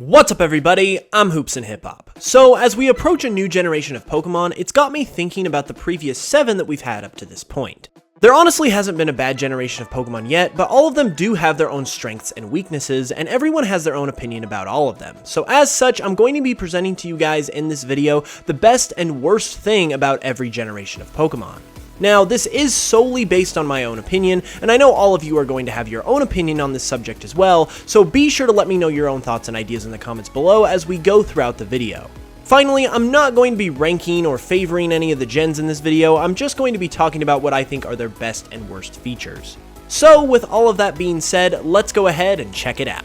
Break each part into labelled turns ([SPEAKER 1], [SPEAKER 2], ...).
[SPEAKER 1] What's up everybody, I'm HoopsandHipHop. So as we approach a new generation of Pokemon, it's got me thinking about the previous 7 that we've had up to this point. There honestly hasn't been a bad generation of Pokemon yet, but all of them do have their own strengths and weaknesses, and everyone has their own opinion about all of them. So as such, I'm going to be presenting to you guys in this video the best and worst thing about every generation of Pokemon. Now, this is solely based on my own opinion, and I know all of you are going to have your own opinion on this subject as well, so be sure to let me know your own thoughts and ideas in the comments below as we go throughout the video. Finally, I'm not going to be ranking or favoring any of the gens in this video, I'm just going to be talking about what I think are their best and worst features. So, with all of that being said, let's go ahead and check it out.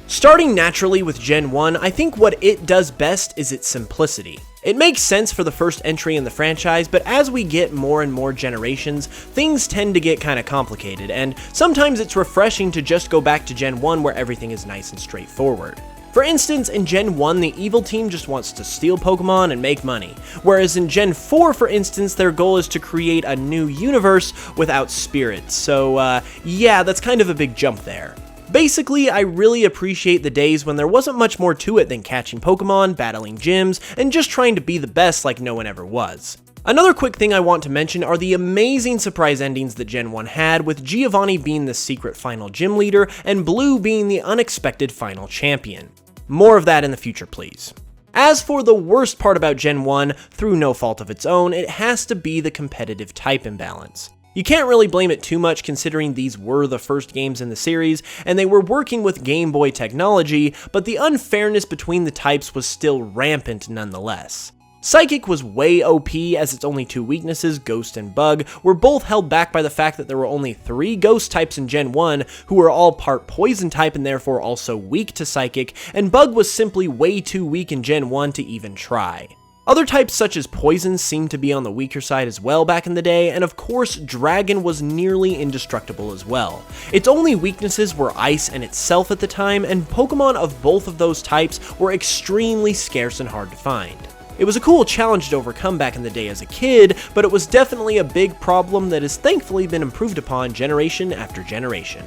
[SPEAKER 1] Starting naturally with Gen 1, I think what it does best is its simplicity. It makes sense for the first entry in the franchise, but as we get more and more generations, things tend to get kinda complicated, and sometimes it's refreshing to just go back to Gen 1 where everything is nice and straightforward. For instance, in Gen 1, the evil team just wants to steal Pokemon and make money, whereas in Gen 4, for instance, their goal is to create a new universe without spirits, so yeah, that's kind of a big jump there. Basically, I really appreciate the days when there wasn't much more to it than catching Pokemon, battling gyms, and just trying to be the best like no one ever was. Another quick thing I want to mention are the amazing surprise endings that Gen 1 had, with Giovanni being the secret final gym leader and Blue being the unexpected final champion. More of that in the future, please. As for the worst part about Gen 1, through no fault of its own, it has to be the competitive type imbalance. You can't really blame it too much considering these were the first games in the series, and they were working with Game Boy technology, but the unfairness between the types was still rampant nonetheless. Psychic was way OP, as its only 2 weaknesses, Ghost and Bug, were both held back by the fact that there were only 3 Ghost types in Gen 1, who were all part Poison type and therefore also weak to Psychic, and Bug was simply way too weak in Gen 1 to even try. Other types such as Poison seemed to be on the weaker side as well back in the day, and of course Dragon was nearly indestructible as well. Its only weaknesses were Ice and itself at the time, and Pokemon of both of those types were extremely scarce and hard to find. It was a cool challenge to overcome back in the day as a kid, but it was definitely a big problem that has thankfully been improved upon generation after generation.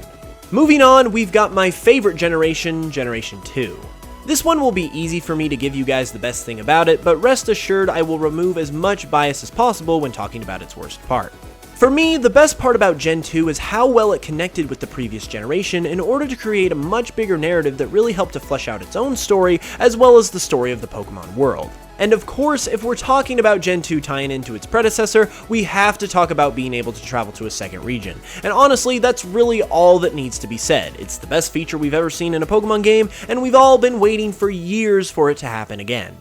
[SPEAKER 1] Moving on, we've got my favorite generation, Generation 2. This one will be easy for me to give you guys the best thing about it, but rest assured I will remove as much bias as possible when talking about its worst part. For me, the best part about Gen 2 is how well it connected with the previous generation in order to create a much bigger narrative that really helped to flesh out its own story, as well as the story of the Pokemon world. And of course, if we're talking about Gen 2 tying into its predecessor, we have to talk about being able to travel to a second region. And honestly, that's really all that needs to be said. It's the best feature we've ever seen in a Pokemon game, and we've all been waiting for years for it to happen again.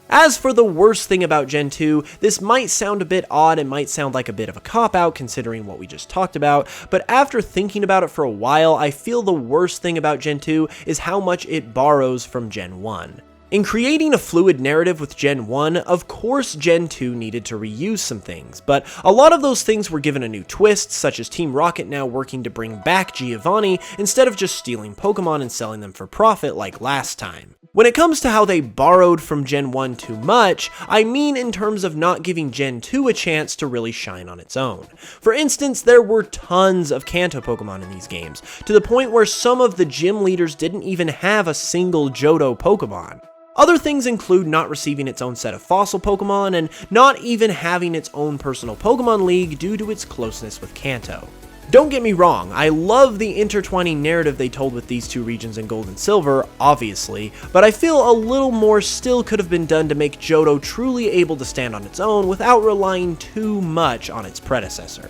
[SPEAKER 1] As for the worst thing about Gen 2, this might sound a bit odd and might sound like a bit of a cop-out considering what we just talked about, but after thinking about it for a while, I feel the worst thing about Gen 2 is how much it borrows from Gen 1. In creating a fluid narrative with Gen 1, of course Gen 2 needed to reuse some things, but a lot of those things were given a new twist, such as Team Rocket now working to bring back Giovanni instead of just stealing Pokemon and selling them for profit like last time. When it comes to how they borrowed from Gen 1 too much, I mean in terms of not giving Gen 2 a chance to really shine on its own. For instance, there were tons of Kanto Pokemon in these games, to the point where some of the gym leaders didn't even have a single Johto Pokemon. Other things include not receiving its own set of fossil Pokemon, and not even having its own personal Pokemon League due to its closeness with Kanto. Don't get me wrong, I love the intertwining narrative they told with these 2 regions in Gold and Silver, obviously, but I feel a little more still could have been done to make Johto truly able to stand on its own without relying too much on its predecessor.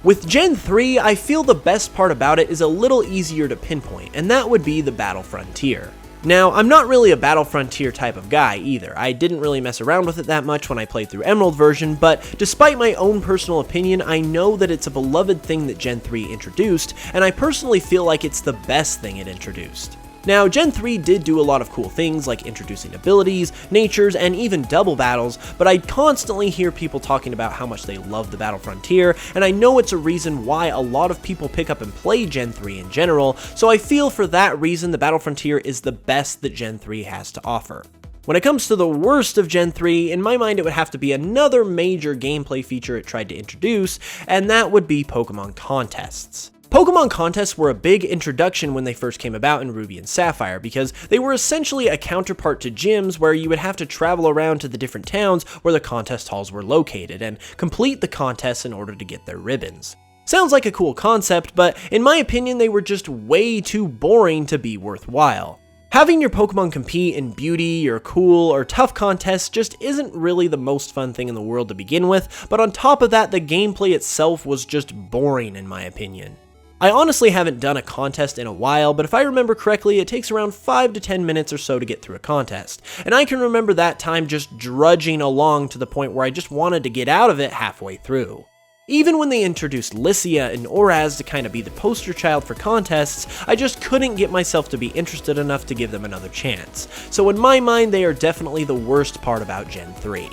[SPEAKER 1] With Gen 3, I feel the best part about it is a little easier to pinpoint, and that would be the Battle Frontier. Now, I'm not really a Battle Frontier type of guy either. I didn't really mess around with it that much when I played through Emerald version, but despite my own personal opinion, I know that it's a beloved thing that Gen 3 introduced, and I personally feel like it's the best thing it introduced. Now, Gen 3 did do a lot of cool things like introducing abilities, natures, and even double battles, but I constantly hear people talking about how much they love the Battle Frontier, and I know it's a reason why a lot of people pick up and play Gen 3 in general, so I feel for that reason the Battle Frontier is the best that Gen 3 has to offer. When it comes to the worst of Gen 3, in my mind it would have to be another major gameplay feature it tried to introduce, and that would be Pokemon contests. Pokemon contests were a big introduction when they first came about in Ruby and Sapphire, because they were essentially a counterpart to gyms where you would have to travel around to the different towns where the contest halls were located and complete the contests in order to get their ribbons. Sounds like a cool concept, but in my opinion they were just way too boring to be worthwhile. Having your Pokemon compete in beauty or cool or tough contests just isn't really the most fun thing in the world to begin with, but on top of that, the gameplay itself was just boring in my opinion. I honestly haven't done a contest in a while, but if I remember correctly, it takes around 5 to 10 minutes or so to get through a contest, and I can remember that time just drudging along to the point where I just wanted to get out of it halfway through. Even when they introduced Lycia and Oraz to kind of be the poster child for contests, I just couldn't get myself to be interested enough to give them another chance. So in my mind, they are definitely the worst part about Gen 3.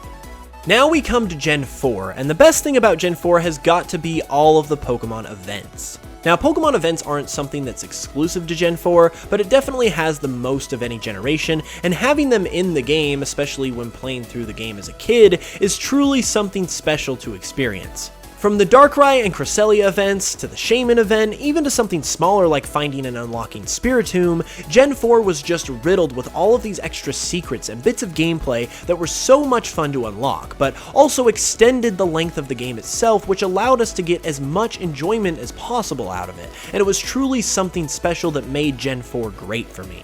[SPEAKER 1] Now we come to Gen 4, and the best thing about Gen 4 has got to be all of the Pokemon events. Now, Pokemon events aren't something that's exclusive to Gen 4, but it definitely has the most of any generation, and having them in the game, especially when playing through the game as a kid, is truly something special to experience. From the Darkrai and Cresselia events, to the Shaman event, even to something smaller like finding and unlocking Spiritomb, Gen 4 was just riddled with all of these extra secrets and bits of gameplay that were so much fun to unlock, but also extended the length of the game itself, which allowed us to get as much enjoyment as possible out of it, and it was truly something special that made Gen 4 great for me.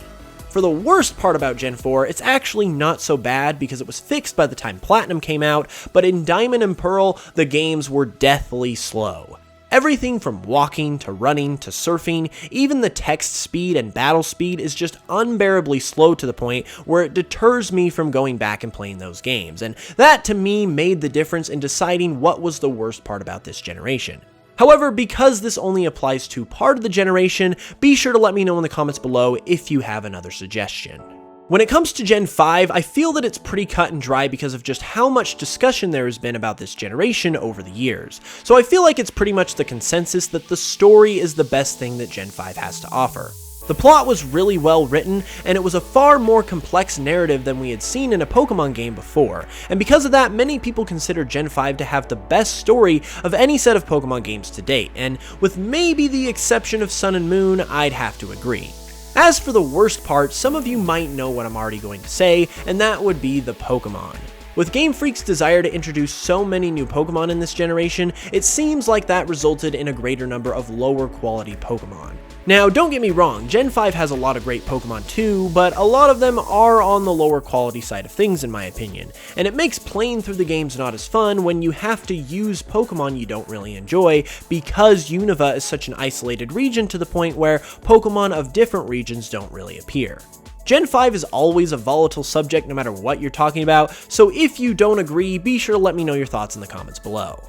[SPEAKER 1] For the worst part about Gen 4, it's actually not so bad because it was fixed by the time Platinum came out, but in Diamond and Pearl, the games were deathly slow. Everything from walking to running to surfing, even the text speed and battle speed is just unbearably slow to the point where it deters me from going back and playing those games, and that to me made the difference in deciding what was the worst part about this generation. However, because this only applies to part of the generation, be sure to let me know in the comments below if you have another suggestion. When it comes to Gen 5, I feel that it's pretty cut and dry because of just how much discussion there has been about this generation over the years. So I feel like it's pretty much the consensus that the story is the best thing that Gen 5 has to offer. The plot was really well written, and it was a far more complex narrative than we had seen in a Pokemon game before, and because of that, many people consider Gen 5 to have the best story of any set of Pokemon games to date, and with maybe the exception of Sun and Moon, I'd have to agree. As for the worst part, some of you might know what I'm already going to say, and that would be the Pokémon. With Game Freak's desire to introduce so many new Pokemon in this generation, it seems like that resulted in a greater number of lower quality Pokemon. Now, don't get me wrong, Gen 5 has a lot of great Pokemon too, but a lot of them are on the lower quality side of things in my opinion, and it makes playing through the games not as fun when you have to use Pokemon you don't really enjoy because Unova is such an isolated region to the point where Pokemon of different regions don't really appear. Gen 5 is always a volatile subject no matter what you're talking about, so if you don't agree, be sure to let me know your thoughts in the comments below.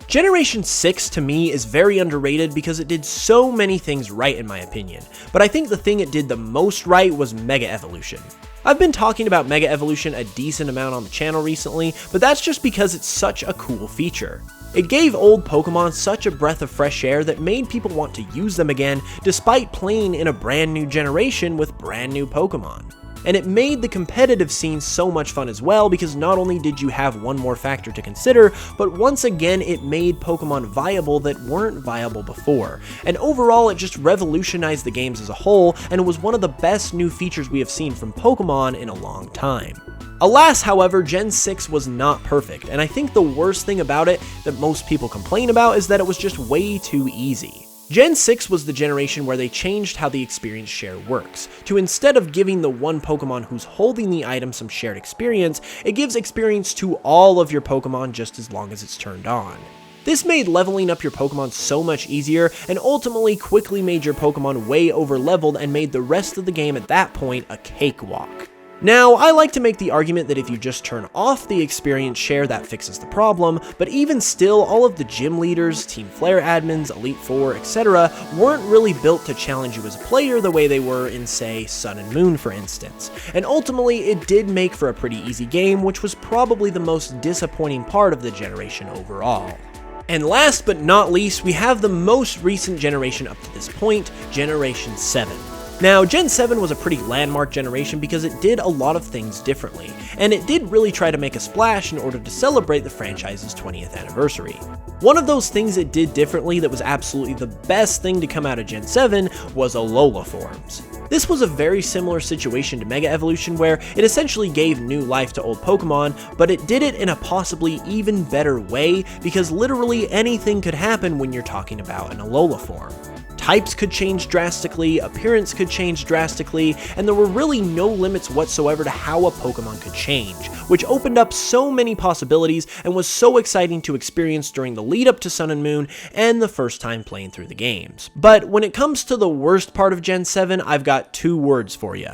[SPEAKER 1] Generation 6 to me is very underrated because it did so many things right in my opinion, but I think the thing it did the most right was Mega Evolution. I've been talking about Mega Evolution a decent amount on the channel recently, but that's just because it's such a cool feature. It gave old Pokemon such a breath of fresh air that made people want to use them again despite playing in a brand new generation with brand new Pokemon. And it made the competitive scene so much fun as well because not only did you have one more factor to consider, but once again it made Pokemon viable that weren't viable before. And overall it just revolutionized the games as a whole, and it was one of the best new features we have seen from Pokemon in a long time. Alas, however, Gen 6 was not perfect, and I think the worst thing about it that most people complain about is that it was just way too easy. Gen 6 was the generation where they changed how the experience share works, to instead of giving the one Pokemon who's holding the item some shared experience, it gives experience to all of your Pokemon just as long as it's turned on. This made leveling up your Pokemon so much easier, and ultimately quickly made your Pokemon way over leveled and made the rest of the game at that point a cakewalk. Now, I like to make the argument that if you just turn off the experience share, that fixes the problem, but even still, all of the gym leaders, Team Flare admins, Elite Four, etc. weren't really built to challenge you as a player the way they were in, say, Sun and Moon for instance. And ultimately, it did make for a pretty easy game, which was probably the most disappointing part of the generation overall. And last but not least, we have the most recent generation up to this point, Generation 7. Now, Gen 7 was a pretty landmark generation because it did a lot of things differently, and it did really try to make a splash in order to celebrate the franchise's 20th anniversary. One of those things it did differently that was absolutely the best thing to come out of Gen 7 was Alola forms. This was a very similar situation to Mega Evolution where it essentially gave new life to old Pokemon, but it did it in a possibly even better way because literally anything could happen when you're talking about an Alola form. Types could change drastically, appearance could change drastically, and there were really no limits whatsoever to how a Pokemon could change, which opened up so many possibilities and was so exciting to experience during the lead up to Sun and Moon and the first time playing through the games. But when it comes to the worst part of Gen 7, I've got 2 words for you.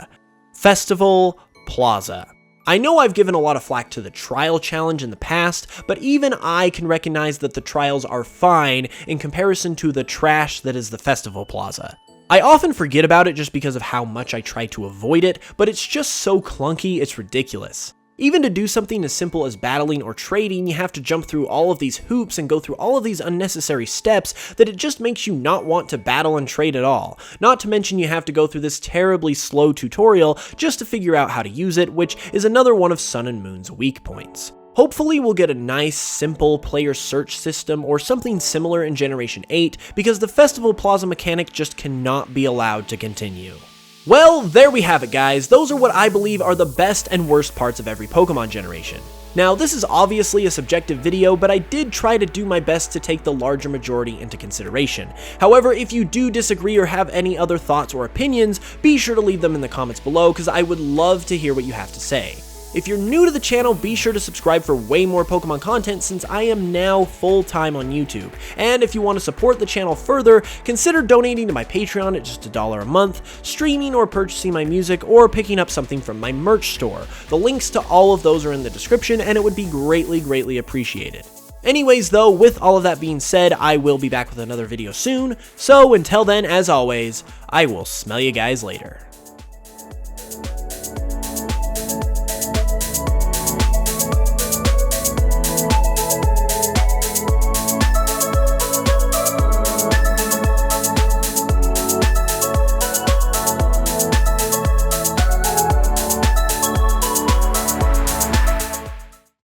[SPEAKER 1] Festival Plaza. I know I've given a lot of flack to the Trial Challenge in the past, but even I can recognize that the trials are fine in comparison to the trash that is the Festival Plaza. I often forget about it just because of how much I try to avoid it, but it's just so clunky, it's ridiculous. Even to do something as simple as battling or trading, you have to jump through all of these hoops and go through all of these unnecessary steps that it just makes you not want to battle and trade at all. Not to mention you have to go through this terribly slow tutorial just to figure out how to use it, which is another one of Sun and Moon's weak points. Hopefully we'll get a nice, simple player search system or something similar in Generation 8, because the Festival Plaza mechanic just cannot be allowed to continue. Well, there we have it, guys. Those are what I believe are the best and worst parts of every Pokemon generation. Now, this is obviously a subjective video, but I did try to do my best to take the larger majority into consideration. However, if you do disagree or have any other thoughts or opinions, be sure to leave them in the comments below, because I would love to hear what you have to say. If you're new to the channel, be sure to subscribe for way more Pokemon content since I am now full-time on YouTube. And if you want to support the channel further, consider donating to my Patreon at just $1 a month, streaming or purchasing my music, or picking up something from my merch store. The links to all of those are in the description, and it would be greatly appreciated. Anyways though, with all of that being said, I will be back with another video soon, so until then, as always, I will smell you guys later.